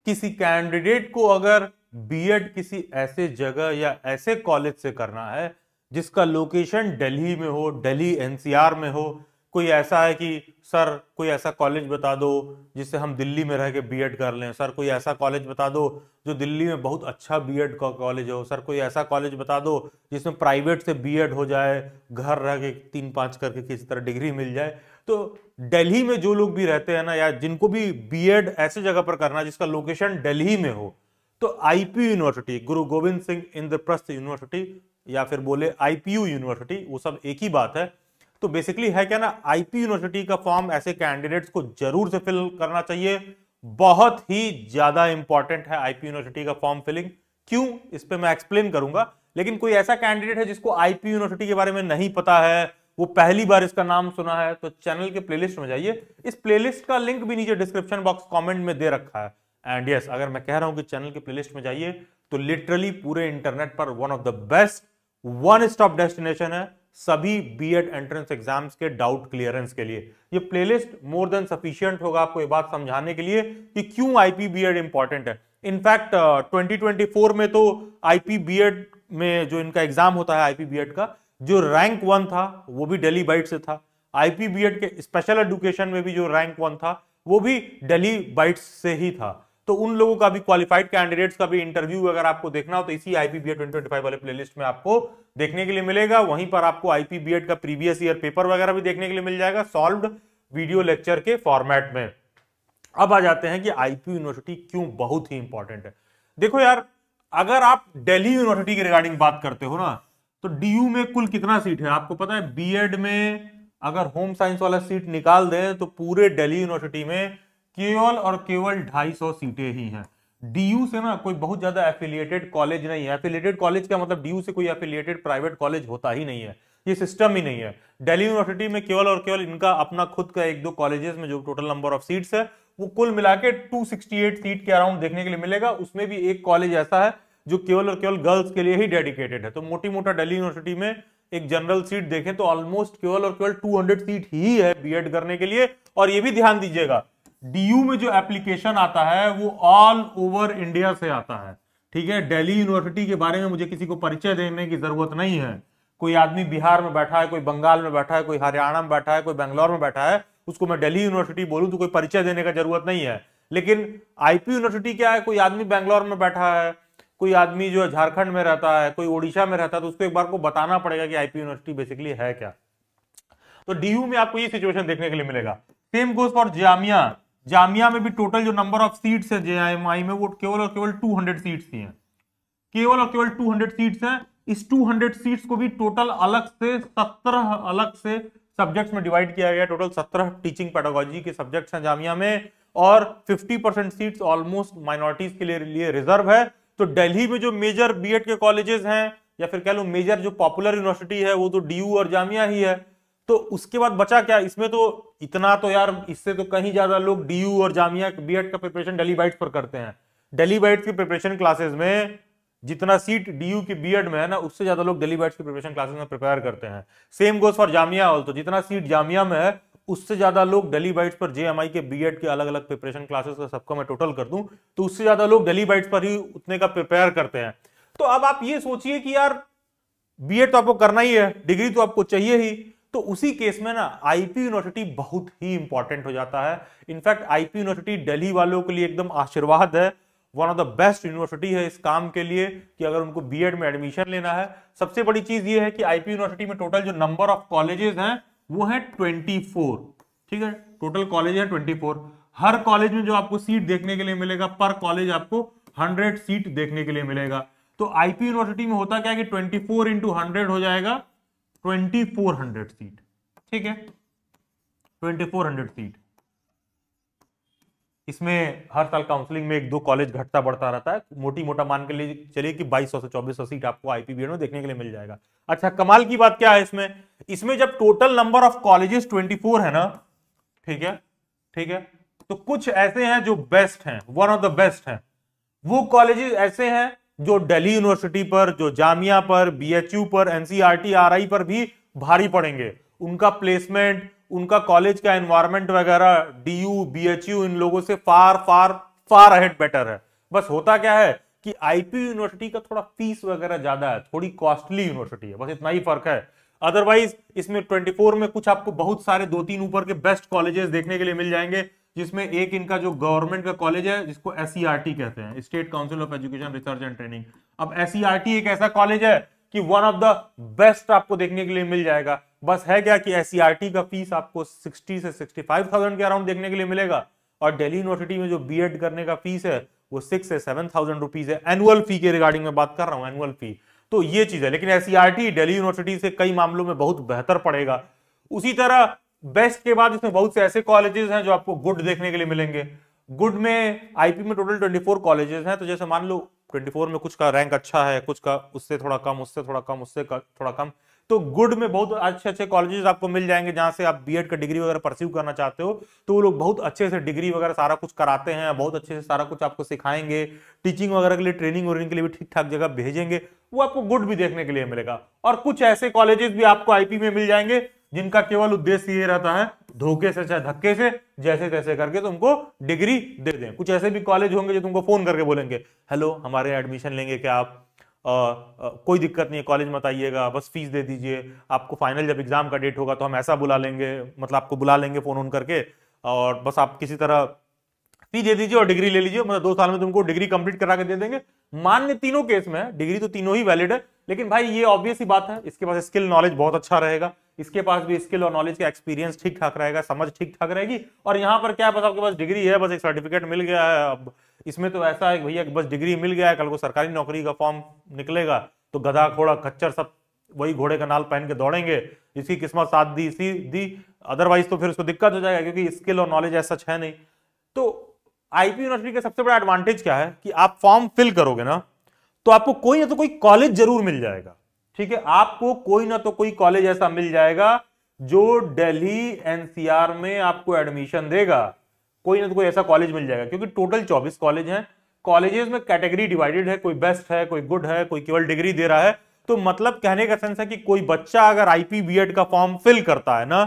किसी कैंडिडेट को अगर बीएड किसी ऐसे जगह या ऐसे कॉलेज से करना है जिसका लोकेशन दिल्ली में हो, दिल्ली एनसीआर में हो, कोई ऐसा है कि सर कोई ऐसा कॉलेज बता दो जिससे हम दिल्ली में रह के बीएड कर लें, सर कोई ऐसा कॉलेज बता दो जो दिल्ली में बहुत अच्छा बीएड का कॉलेज हो, सर कोई ऐसा कॉलेज बता दो जिसमें प्राइवेट से बीएड हो जाए, घर रह के 3-5 करके किसी तरह डिग्री मिल जाए। तो दिल्ली में जो लोग भी रहते हैं ना, या जिनको भी बीएड ऐसी जगह पर करना जिसका लोकेशन दिल्ली में हो, तो आईपी यूनिवर्सिटी, गुरु गोविंद सिंह इंद्रप्रस्थ यूनिवर्सिटी, या फिर बोले आईपीयू यूनिवर्सिटी, वो सब एक ही बात है। तो बेसिकली है क्या ना, आईपी यूनिवर्सिटी का फॉर्म ऐसे कैंडिडेट्स को जरूर से फिल करना चाहिए। बहुत ही ज्यादा इंपॉर्टेंट है आईपी यूनिवर्सिटी का फॉर्म फिलिंग। क्यों, इस पे मैं एक्सप्लेन करूंगा। लेकिन कोई ऐसा कैंडिडेट है जिसको आईपी यूनिवर्सिटी के बारे में नहीं पता है, वो पहली बार इसका नाम सुना है, तो चैनल के प्लेलिस्ट में जाइए। इस प्लेलिस्ट का लिंक भी नीचे डिस्क्रिप्शन बॉक्स कमेंट में दे रखा है। एंड यस, अगर मैं कह रहा हूं कि चैनल के प्लेलिस्ट में जाइए, तो लिटरली पूरे इंटरनेट पर one of the best one stop destination है सभी बीएड एंट्रेंस एग्जाम्स के डाउट क्लियरेंस के लिए। ये प्लेलिस्ट मोर देन सफिशिएंट होगा आपको ये बात समझाने के लिए कि क्यों आईपी बीएड इंपॉर्टेंट है। इनफैक्ट 2024 में तो आईपी बीएड में जो इनका एग्जाम होता है, आईपी बीएड का जो रैंक 1 था वो भी दिल्ली बाइट से था। आईपी बीएड के स्पेशल एजुकेशन में भी जो रैंक 1 था वो भी दिल्ली बाइट्स से ही था। तो उन लोगों का भी, क्वालिफाइड कैंडिडेट्स का भी इंटरव्यू अगर आपको देखना हो तो इसी आईपी बीएड 2025 वाले प्लेलिस्ट में आपको देखने के लिए मिलेगा। वहीं पर आपको आईपी बीएड का प्रीवियस ईयर पेपर वगैरह भी देखने के लिए मिल जाएगा सॉल्व्ड वीडियो लेक्चर के फॉर्मेट में। अब आ जाते हैं कि आईपी यूनिवर्सिटी क्यों बहुत ही इंपॉर्टेंट है। देखो यार, अगर आप दिल्ली यूनिवर्सिटी के रिगार्डिंग बात करते हो ना, तो डीयू में कुल कितना सीट है आपको पता है? बीएड में अगर होम साइंस वाला सीट निकाल दें तो पूरे दिल्ली यूनिवर्सिटी में केवल और केवल 250 सीटें ही हैं। डीयू से ना कोई बहुत ज्यादा एफिलिएटेड कॉलेज नहीं है। एफिलिएटेड कॉलेज का मतलब डीयू से कोई एफिलिएटेड प्राइवेट कॉलेज होता ही नहीं है, ये सिस्टम ही नहीं है। दिल्ली यूनिवर्सिटी में केवल और केवल इनका अपना खुद का 1-2 कॉलेजेस में जो टोटल नंबर ऑफ सीट्स है वो कुल मिला के 268 सीट के अराउंड देखने के लिए मिलेगा। उसमें भी एक कॉलेज ऐसा है जो केवल और केवल गर्ल्स के लिए ही डेडिकेटेड है। तो मोटी मोटा दिल्ली यूनिवर्सिटी में एक जनरल सीट देखें तो ऑलमोस्ट केवल और केवल 200 सीट ही है बीएड करने के लिए। और ये भी ध्यान दीजिएगा, डीयू में जो एप्लीकेशन आता है वो ऑल ओवर इंडिया से आता है। ठीक है, दिल्ली यूनिवर्सिटी के बारे में मुझे किसी को परिचय देने की जरूरत नहीं है। कोई आदमी बिहार में बैठा है, कोई बंगाल में बैठा है, कोई हरियाणा में बैठा है, कोई बेंगलोर में बैठा है, उसको मैं दिल्ली यूनिवर्सिटी बोलूं तो कोई परिचय देने का जरूरत नहीं है। लेकिन आईपी यूनिवर्सिटी क्या है, कोई आदमी बेंगलोर में बैठा है, कोई आदमी जो है झारखंड में रहता है, कोई ओडिशा में रहता है, तो उसको एक बार को बताना पड़ेगा कि आईपी यूनिवर्सिटी बेसिकली है क्या। तो डीयू में आपको ये सिचुएशन देखने के लिए मिलेगा। Same goes for Jamia. Jamia में भी टोटल जो नंबर ऑफ सीट्स है जेएमआई में वो केवल और केवल 200 सीट्स ही हैं। केवल और केवल 200 सीट्स हैं। इस 200 सीट्स को भी टोटल अलग से 17 अलग से सब्जेक्ट्स में डिवाइड किया गया। टोटल 17 टीचिंग पेडागोजी के सब्जेक्ट्स हैं जामिया में, और 50% सीट्स ऑलमोस्ट माइनॉरिटीज के लिए रिजर्व है। तो दिल्ली में जो मेजर बीएड के कॉलेजेस हैं, या फिर कह लो मेजर जो पॉपुलर यूनिवर्सिटी है, वो तो डीयू और जामिया ही है। तो उसके बाद बचा क्या इसमें? तो इतना तो यार, इससे तो कहीं ज्यादा लोग डीयू और जामिया बीएड का प्रिपरेशन दिल्ली बाइट्स पर करते हैं। दिल्ली बाइट्स की प्रिपरेशन क्लासेस में जितना सीट डीयू की बीएड में है ना, उससे ज्यादा लोग दिल्ली बाइट्स की प्रिपरेशन क्लासेस में प्रिपेयर करते हैं। Same goes for Jamia also, जितना सीट जामिया में है उससे ज्यादा लोग दिल्ली बाइट्स पर जेएमआई के बीएड के अलग अलग प्रिपरेशन क्लासेस का सबका मैं टोटल कर दूं तो उससे ज्यादा लोग दिल्ली बाइट्स पर ही उतने का प्रिपेयर करते हैं। तो अब आप ये सोचिए कि यार बीएड तो आपको करना ही है, डिग्री तो आपको चाहिए ही, तो उसी केस में ना आईपी यूनिवर्सिटी बहुत ही इंपॉर्टेंट हो जाता है। इनफैक्ट आईपी यूनिवर्सिटी दिल्ली वालों के लिए एकदम आशीर्वाद है, one of the best university है इस काम के लिए कि अगर उनको बीएड में एडमिशन लेना है। सबसे बड़ी चीज ये है कि आईपी यूनिवर्सिटी में टोटल जो नंबर ऑफ कॉलेजेस हैं वो है 24। ठीक है, टोटल कॉलेज है 24। हर कॉलेज में जो आपको सीट देखने के लिए मिलेगा, पर कॉलेज आपको 100 सीट देखने के लिए मिलेगा। तो आईपी यूनिवर्सिटी में होता क्या है कि 24 इंटू 100 हो जाएगा 2400 सीट। ठीक है, 2400 सीट। इसमें हर साल काउंसलिंग में 1-2 कॉलेज घटता बढ़ता रहता है। मोटी मोटा मान के लिए चलिए कि 2200 से 2400 सीट आपको आईपी बीएड में देखने के लिए मिल जाएगा। अच्छा, कमाल की बात क्या है इसमें जब टोटल नंबर ऑफ कॉलेजेस 24 है ना, ठीक है, तो कुछ ऐसे हैं जो बेस्ट हैं, वन ऑफ द बेस्ट हैं। वो कॉलेजेस ऐसे हैं जो दिल्ली यूनिवर्सिटी पर, जो जामिया पर, बीएचयू पर, एनसीईआरटी आरआई पर भी भारी पड़ेंगे। उनका प्लेसमेंट, उनका कॉलेज का एनवायरनमेंट वगैरह डीयू बीएचयू इन लोगों से फार फार फार अहेड बेटर है। बस होता क्या है कि आईपी यूनिवर्सिटी का थोड़ा फीस वगैरह ज्यादा है, थोड़ी कॉस्टली यूनिवर्सिटी है, बस इतना ही फर्क है। अदरवाइज इसमें 24 में कुछ आपको बहुत सारे 2-3 ऊपर के बेस्ट कॉलेजेस देखने के लिए मिल जाएंगे, जिसमें एक इनका जो गवर्नमेंट का कॉलेज है जिसको एससीईआरटी कहते हैं, state council of education research and training. अब एससीईआरटी एक ऐसा कॉलेज है कि वन ऑफ द बेस्ट आपको देखने के लिए मिल जाएगा। बस है क्या कि एससीईआरटी का फीस आपको 60 से 65,000 के अराउंड देखने के लिए मिलेगा, और दिल्ली यूनिवर्सिटी में जो बीएड करने का फीस है वो 6 से 7,000 रुपीज है। एनुअल फी के रिगार्डिंग में बात कर रहा हूं, एनुअल फी। तो ये चीज है, लेकिन एससीईआरटी दिल्ली यूनिवर्सिटी से कई मामलों में बहुत बेहतर पड़ेगा। उसी तरह बेस्ट के बाद इसमें बहुत से ऐसे कॉलेजेस हैं जो आपको गुड देखने के लिए मिलेंगे। गुड में आईपी में टोटल 24 कॉलेजेस हैं, तो जैसे मान लो 24 में कुछ का रैंक अच्छा है, कुछ का उससे थोड़ा कम, उससे थोड़ा कम, उससे थोड़ा कम, तो गुड में बहुत अच्छे अच्छे कॉलेजेस आपको मिल जाएंगे जहां से आप बीएड का डिग्री वगैरह परस्यू करना चाहते हो। तो वो लोग बहुत अच्छे से डिग्री वगैरह सारा कुछ कराते हैं, बहुत अच्छे से सारा कुछ आपको सिखाएंगे, टीचिंग वगैरह के लिए, ट्रेनिंग वगैरह के लिए भी ठीक ठाक जगह भेजेंगे, वो आपको गुड भी देखने के लिए मिलेगा। और कुछ ऐसे कॉलेजेस भी आपको आईपी में मिल जाएंगे जिनका केवल उद्देश्य ये रहता है धोखे से चाहे धक्के से जैसे तैसे करके तुमको डिग्री दे दें। कुछ ऐसे भी कॉलेज होंगे जो तुमको फोन करके बोलेंगे, हेलो हमारे एडमिशन लेंगे क्या आप, कोई दिक्कत नहीं है, कॉलेज मत आइएगा, बस फीस दे दीजिए, आपको फाइनल जब एग्जाम का डेट होगा तो हम ऐसा बुला लेंगे, मतलब आपको बुला लेंगे फोन ऑन करके, और बस आप किसी तरह फी दे दीजिए और डिग्री ले लीजिए, मतलब 2 साल में तुमको डिग्री कंप्लीट करा के दे देंगे। मान्य तीनों केस में है, डिग्री तो तीनों ही वैलिड है, लेकिन भाई ये ऑब्वियस ही बात है, इसके पास स्किल नॉलेज बहुत अच्छा रहेगा, इसके पास भी स्किल और नॉलेज का एक्सपीरियंस ठीक ठाक रहेगा, समझ ठीक ठाक रहेगी। और यहाँ पर क्या, बस आपके पास डिग्री है, बस एक सर्टिफिकेट मिल गया है। अब इसमें तो ऐसा है भैया बस डिग्री मिल गया है, कल को सरकारी नौकरी का फॉर्म निकलेगा तो गधा घोड़ा खच्चर सब वही घोड़े का नाल पहन के दौड़ेंगे, जिसकी किस्मत साथ दी इसी दी, अदरवाइज तो फिर उसको दिक्कत हो जाएगा, क्योंकि स्किल और नॉलेज ऐसा है नहीं। तो आईपी यूनिवर्सिटी का सबसे बड़ा एडवांटेज क्या है कि आप फॉर्म फिल करोगे ना तो आपको कोई ना तो कोई कॉलेज जरूर मिल जाएगा, ठीक है, आपको कोई ना तो कोई कॉलेज ऐसा मिल जाएगा जो दिल्ली एनसीआर में आपको एडमिशन देगा, कोई ना तो कोई ऐसा कॉलेज मिल जाएगा, क्योंकि टोटल 24 कॉलेज हैं। कॉलेजेस में कैटेगरी डिवाइडेड है, कोई बेस्ट है, कोई गुड है, कोई केवल डिग्री दे रहा है। तो मतलब कहने का सेंस है कि कोई बच्चा अगर आईपी बीएड का फॉर्म फिल करता है ना,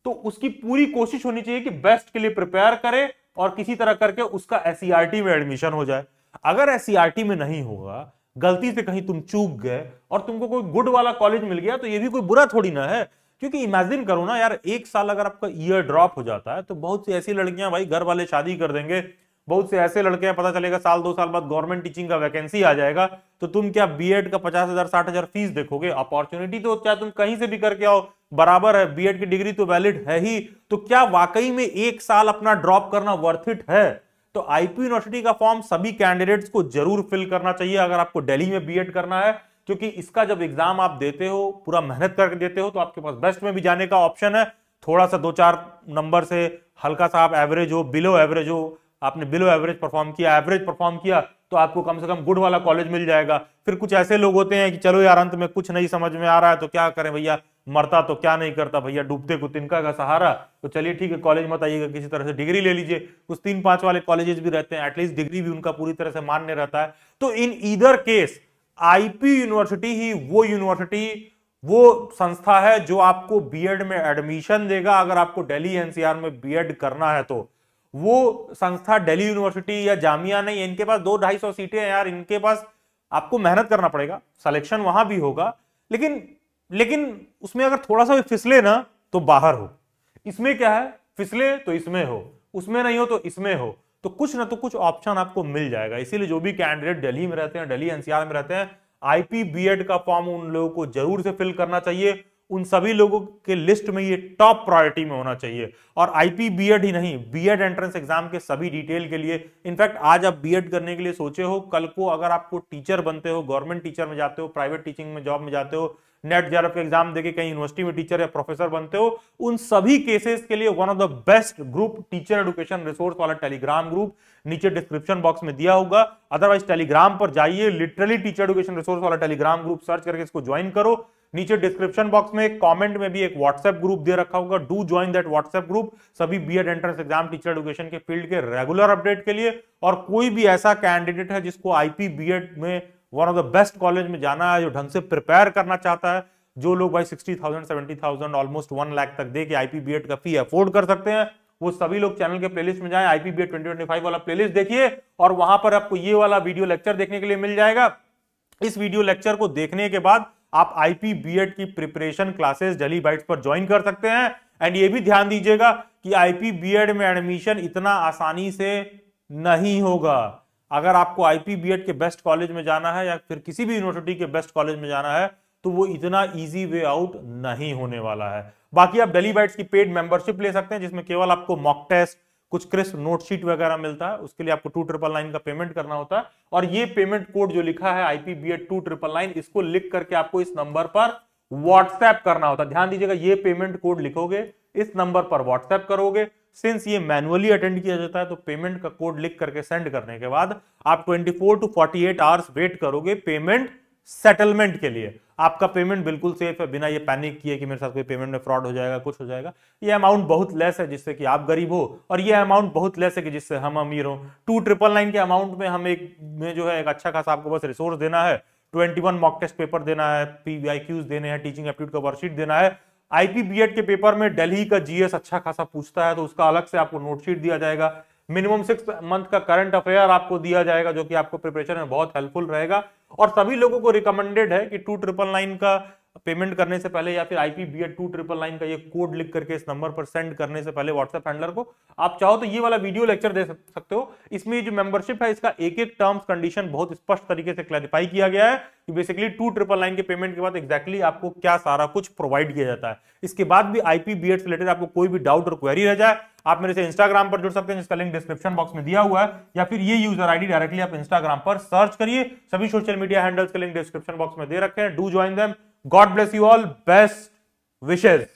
तो उसकी पूरी कोशिश होनी चाहिए कि बेस्ट के लिए प्रिपेयर करे और किसी तरह करके उसका एससीईआरटी में एडमिशन हो जाए। अगर एससीईआरटी में नहीं होगा, गलती से कहीं तुम चूक गए और तुमको कोई गुड वाला कॉलेज मिल गया, तो ये भी कोई बुरा थोड़ी ना है, क्योंकि इमेजिन करो ना यार, 1 साल अगर आपका ईयर ड्रॉप हो जाता है तो बहुत सी ऐसी लड़कियां भाई घर वाले शादी कर देंगे, बहुत से ऐसे लड़के हैं पता चलेगा साल 2 साल बाद गवर्नमेंट टीचिंग का वैकेंसी आ जाएगा, तो तुम क्या बीएड का 50,000 60,000 फीस देखोगे? अपॉर्चुनिटी तो चाहे तुम कहीं से भी करके आओ बराबर है, बीएड की डिग्री तो वैलिड है ही, तो क्या वाकई में 1 साल अपना ड्रॉप करना वर्थ इट है? तो आईपी यूनिवर्सिटी का फॉर्म सभी कैंडिडेट्स को जरूर फिल करना चाहिए अगर आपको दिल्ली में बीएड करना है, क्योंकि इसका जब एग्जाम आप देते हो, पूरा मेहनत करके देते हो, तो आपके पास बेस्ट में भी जाने का ऑप्शन है। थोड़ा सा 2-4 नंबर से हल्का सा आप एवरेज हो, बिलो एवरेज हो, आपने बिलो एवरेज परफॉर्म किया, एवरेज परफॉर्म किया, तो आपको कम से कम गुड वाला कॉलेज मिल जाएगा। फिर कुछ ऐसे लोग होते हैं कि चलो यार अंत में कुछ नहीं समझ में आ रहा है तो क्या करें भैया, मरता तो क्या नहीं करता भैया, डूबते को तिनका का सहारा, तो चलिए ठीक है कॉलेज मत आइएगा, किसी तरह से डिग्री ले लीजिए। कुछ 3-5 वाले कॉलेजेस भी रहते हैं, एटलीस्ट डिग्री भी उनका पूरी तरह से मान्य रहता है। तो in either case IP university ही वो यूनिवर्सिटी, वो संस्था है जो आपको बीएड में एडमिशन देगा। अगर आपको दिल्ली एनसीआर में बीएड करना है तो वो संस्था दिल्ली यूनिवर्सिटी या जामिया नहीं, इनके पास 200-250 सीटें हैं यार, इनके पास आपको मेहनत करना पड़ेगा, सिलेक्शन वहां भी होगा, लेकिन उसमें अगर थोड़ा सा भी फिसले ना तो बाहर हो। इसमें क्या है, फिसले तो इसमें हो, उसमें नहीं हो तो इसमें हो, तो कुछ ना तो कुछ ऑप्शन आपको मिल जाएगा। इसीलिए जो भी कैंडिडेट दिल्ली में रहते हैं, दिल्ली एनसीआर में रहते हैं, आईपी बीएड का फॉर्म उन लोगों को जरूर से फिल करना चाहिए। उन सभी लोगों के लिस्ट में ये टॉप प्रायोरिटी में होना चाहिए। और आईपी बीएड ही नहीं, बीएड एंट्रेंस एग्जाम के सभी डिटेल के लिए, इनफैक्ट आज आप बीएड करने के लिए सोचे हो, कल को अगर आपको टीचर बनते हो, गवर्नमेंट टीचर में जाते हो, प्राइवेट टीचिंग में जॉब में जाते हो, नेट जेआरएफ एग्जाम देके कहीं यूनिवर्सिटी में टीचर या प्रोफेसर बनते हो, उन सभी केसेस के लिए one of the best group teacher education resource वाला टेलीग्राम ग्रुप नीचे डिस्क्रिप्शन बॉक्स में दिया होगा। अदरवाइज टेलीग्राम पर जाइए, लिटरली टीचर एजुकेशन रिसोर्स वाला टेलीग्राम ग्रुप सर्च करके इसको ज्वाइन करो। नीचे डिस्क्रिप्शन बॉक्स में एक कमेंट में भी एक व्हाट्सएप ग्रुप दे रखा होगा, do join that WhatsApp group, सभी BEd entrance exam teacher education के फील्ड के रेगुलर अपडेट के लिए। और कोई भी ऐसा कैंडिडेट है जिसको आईपी बीएड में one of the best college में जाना है, जो ढंग से प्रिपेयर करना चाहता है, जो लोग भाई 60,000 70,000 ऑलमोस्ट 1 लाख तक दे के आईपी बीएड का फी अफोर्ड कर सकते हैं, वो सभी लोग चैनल के प्लेलिस्ट में जाएं, IPBED 2025 वाला प्लेलिस्ट देखिए और वहां पर आपको ये वाला वीडियो लेक्चर देखने के लिए मिल जाएगा। इस वीडियो लेक्चर को देखने के बाद आप IPBED की प्रिपरेशन क्लासेस दिल्ली बाइट्स पर ज्वाइन कर सकते हैं। एंड ये भी ध्यान दीजिएगा कि IPBED में एडमिशन इतना आसानी से नहीं होगा। अगर आपको IPBED के बेस्ट कॉलेज में जाना है या फिर किसी भी यूनिवर्सिटी के बेस्ट कॉलेज में जाना है तो वो इतना इजी वे आउट नहीं होने वाला है। बाकी आप दिल्ली बाइट्स की पेड मेंबरशिप ले सकते हैं जिसमें केवल आपको मॉक टेस्ट, कुछ क्रिस्प नोट शीट वगैरह मिलता है, उसके लिए आपको 2999 का पेमेंट करना होता है। और ये पेमेंट कोड जो लिखा है IPBED 2999, इसको लिख करके आपको इस नंबर पर व्हाट्सएप करना होता है। ध्यान दीजिएगा, ये पेमेंट कोड लिखोगे, इस नंबर पर व्हाट्सएप करोगे। सिंस ये मैनुअली अटेंड किया जाता है तो पेमेंट का कोड लिख करके सेंड करने के बाद आप 24 to 48 आवर्स वेट करोगे पेमेंट सेटलमेंट के लिए। आपका पेमेंट बिल्कुल सेफ है, बिना ये पैनिक किए कि मेरे साथ कोई पेमेंट में फ्रॉड हो जाएगा, कुछ हो जाएगा। ये अमाउंट बहुत लेस है जिससे कि आप गरीब हो, और ये अमाउंट बहुत लेस है कि जिससे हम अमीर हो। 2999 के अमाउंट में हम जो है एक अच्छा खासा आपको बस रिसोर्स देना है, 21 मॉक टेस्ट पेपर देना है, PYQs देने हैं, टीचिंग एप्टीट्यूड का वर्कशीट देना है। IPBED के पेपर में दिल्ली का GS अच्छा खासा पूछता है तो उसका अलग से आपको नोटशीट दिया जाएगा। मिनिमम 6 मंथ का करंट अफेयर आपको दिया जाएगा जो कि आपको प्रिपरेशन में बहुत हेल्पफुल रहेगा। और सभी लोगों को रिकमेंडेड है कि 2999 का पेमेंट करने से पहले या फिर IPBED 2999 का ये कोड लिख करके इस नंबर पर सेंड करने से पहले व्हाट्सएप हैंडलर को आप चाहो तो ये वाला वीडियो लेक्चर दे सकते हो। इसमें जो मेंबरशिप है इसका एक एक टर्म्स कंडीशन बहुत स्पष्ट तरीके से क्लैरिफाई किया गया है कि बेसिकली 2999 के पेमेंट के बाद एग्जैक्टली आपको क्या सारा कुछ प्रोवाइड किया जाता है। इसके बाद भी IPBED से रिलेटेड आपको कोई भी डाउट और क्वेरी रह जाए, आप मेरे से इंस्टाग्राम पर जुड़ सकते हैं जिसका लिंक डिस्क्रिप्शन बॉक्स में दिया हुआ है, या फिर ये यूजर आईडी डायरेक्टली आप इंस्टाग्राम पर सर्च करिए। सभी सोशल मीडिया हैंडल्स के लिंक डिस्क्रिप्शन बॉक्स में दे रखे हैं। Do join them. God bless you all, best wishes.